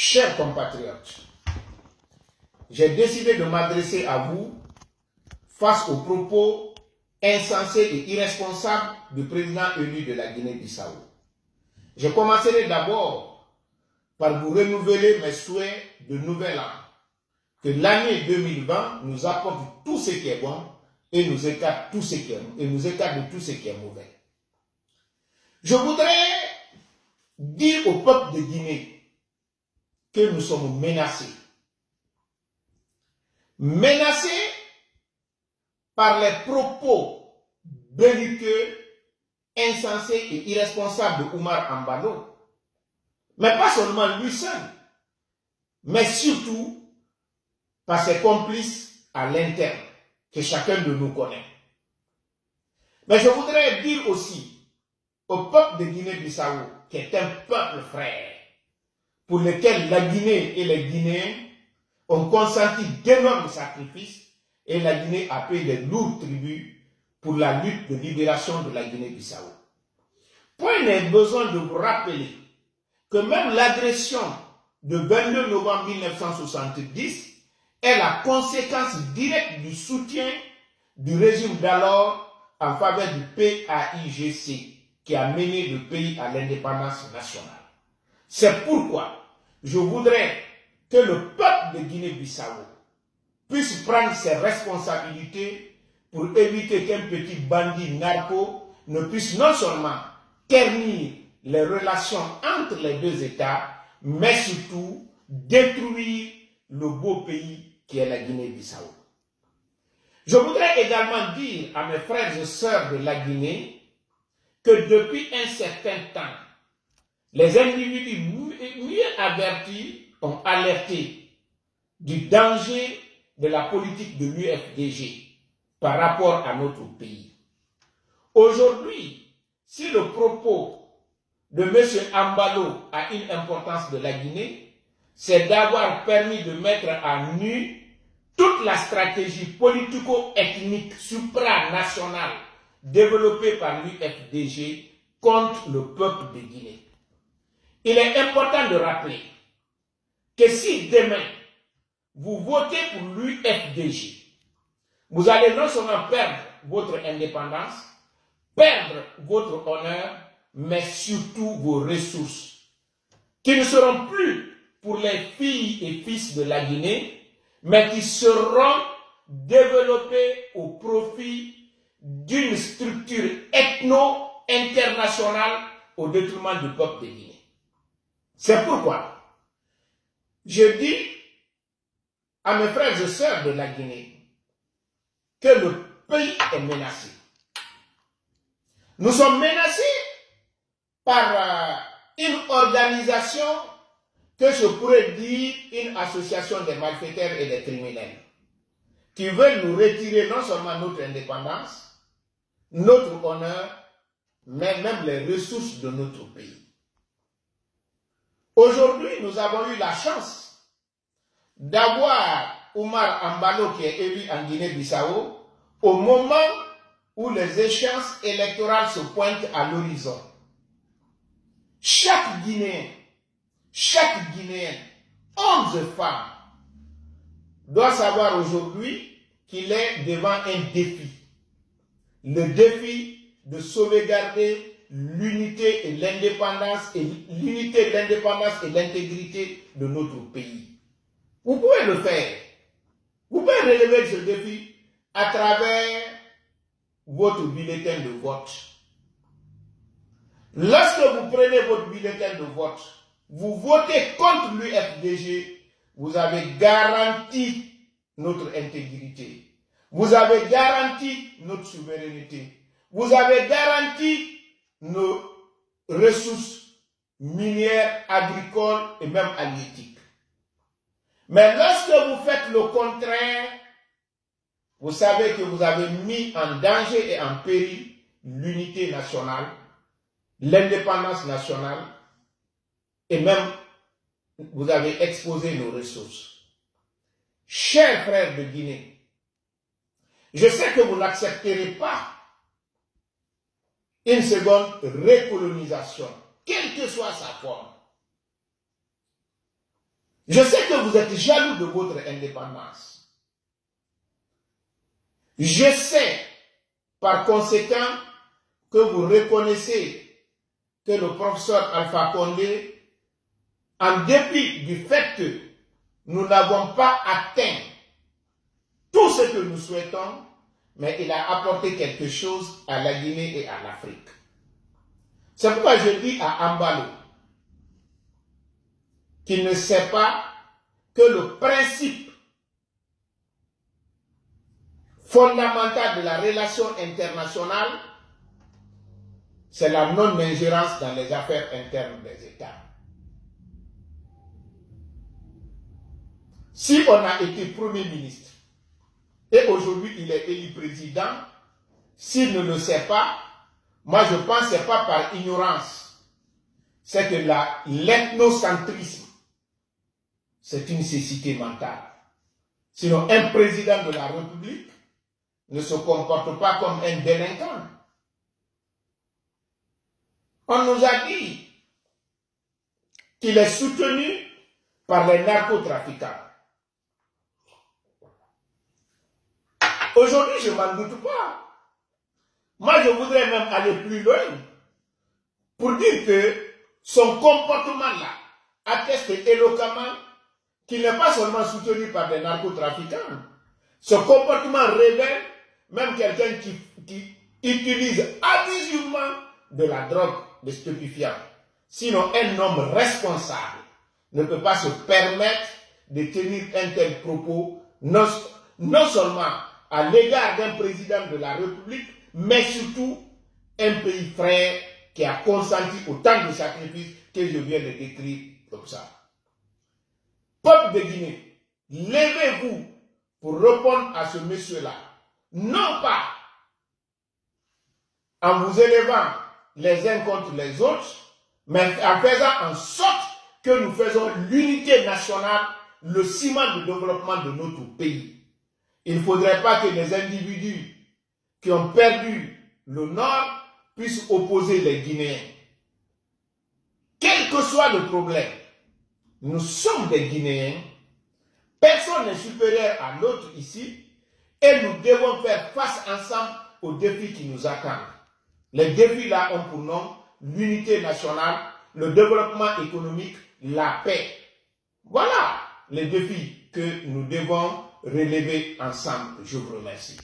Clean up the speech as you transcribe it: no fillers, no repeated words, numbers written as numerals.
Chers compatriotes, j'ai décidé de m'adresser à vous face aux propos insensés et irresponsables du président élu de la Guinée-Bissau. Je commencerai d'abord par vous renouveler mes souhaits de nouvel an. Que l'année 2020 nous apporte tout ce qui est bon et nous écarte de tout ce qui est mauvais. Je voudrais dire au peuple de Guinée que nous sommes menacés. Menacés par les propos belliqueux, insensés et irresponsables de Oumar Ambalo. Mais pas seulement lui seul, mais surtout par ses complices à l'interne, que chacun de nous connaît. Mais je voudrais dire aussi au peuple de Guinée-Bissau, qui est un peuple frère, pour lequel la Guinée et les Guinéens ont consenti d'énormes sacrifices et la Guinée a payé de lourds tributs pour la lutte de libération de la Guinée-Bissau. Point n'est besoin de vous rappeler que même l'agression de 22 novembre 1970 est la conséquence directe du soutien du régime d'alors en faveur du PAIGC qui a mené le pays à l'indépendance nationale. C'est pourquoi je voudrais que le peuple de Guinée-Bissau puisse prendre ses responsabilités pour éviter qu'un petit bandit narco ne puisse non seulement ternir les relations entre les deux États, mais surtout détruire le beau pays qui est la Guinée-Bissau. Je voudrais également dire à mes frères et sœurs de la Guinée que depuis un certain temps, les individus mieux avertis ont alerté du danger de la politique de l'UFDG par rapport à notre pays. Aujourd'hui, si le propos de M. Ambalo a une importance de la Guinée, c'est d'avoir permis de mettre à nu toute la stratégie politico-ethnique supranationale développée par l'UFDG contre le peuple de Guinée. Il est important de rappeler que si demain vous votez pour l'UFDG, vous allez non seulement perdre votre indépendance, perdre votre honneur, mais surtout vos ressources, qui ne seront plus pour les filles et fils de la Guinée, mais qui seront développés au profit d'une structure ethno-internationale au détriment du peuple de Guinée. C'est pourquoi je dis à mes frères et sœurs de la Guinée que le pays est menacé. Nous sommes menacés par une organisation que je pourrais dire une association des malfaiteurs et des criminels qui veulent nous retirer non seulement notre indépendance, notre honneur, mais même les ressources de notre pays. Aujourd'hui, nous avons eu la chance d'avoir Oumar Ambalo qui est élu en Guinée-Bissau au moment où les échéances électorales se pointent à l'horizon. Chaque Guinéen, chaque Guinéenne, hommes et femmes, doit savoir aujourd'hui qu'il est devant un défi. Le défi de sauvegarder l'unité et l'indépendance et l'intégrité de notre pays. Vous pouvez le faire. Vous pouvez relever ce défi à travers votre bulletin de vote. Lorsque vous prenez votre bulletin de vote, vous votez contre l'UFDG, vous avez garanti notre intégrité. Vous avez garanti notre souveraineté. Vous avez garanti nos ressources minières, agricoles et même halieutiques. Mais lorsque vous faites le contraire, vous savez que vous avez mis en danger et en péril l'unité nationale, l'indépendance nationale et même vous avez exposé nos ressources. Chers frères de Guinée, je sais que vous n'accepterez pas une seconde recolonisation, quelle que soit sa forme. Je sais que vous êtes jaloux de votre indépendance. Je sais, par conséquent, que vous reconnaissez que le professeur Alpha Condé, en dépit du fait que nous n'avons pas atteint tout ce que nous souhaitons, mais il a apporté quelque chose à la Guinée et à l'Afrique. C'est pourquoi je dis à Ambalo qu'il ne sait pas que le principe fondamental de la relation internationale, c'est la non-ingérence dans les affaires internes des États. Si on a été Premier ministre et aujourd'hui il est élu président, s'il ne le sait pas, moi je pense que ce n'est pas par ignorance, c'est que l'ethnocentrisme, c'est une cécité mentale. Sinon, un président de la République ne se comporte pas comme un délinquant. On nous a dit qu'il est soutenu par les narcotrafiquants. Aujourd'hui, je ne m'en doute pas. Moi, je voudrais même aller plus loin pour dire que son comportement-là atteste éloquemment qu'il n'est pas seulement soutenu par des narcotrafiquants. Ce comportement révèle même quelqu'un qui utilise abusivement de la drogue, des stupéfiants. Sinon, un homme responsable ne peut pas se permettre de tenir un tel propos, non seulement à l'égard d'un président de la République, mais surtout un pays frère qui a consenti autant de sacrifices que je viens de décrire comme ça. Peuple de Guinée, levez-vous pour répondre à ce monsieur-là. Non pas en vous élevant les uns contre les autres, mais en faisant en sorte que nous faisons l'unité nationale, le ciment de développement de notre pays. Il ne faudrait pas que les individus qui ont perdu le Nord puissent opposer les Guinéens. Quel que soit le problème, nous sommes des Guinéens, personne n'est supérieur à l'autre ici, et nous devons faire face ensemble aux défis qui nous attendent. Les défis là ont pour nom l'unité nationale, le développement économique, la paix. Voilà les défis que nous devons relever ensemble. Je vous remercie.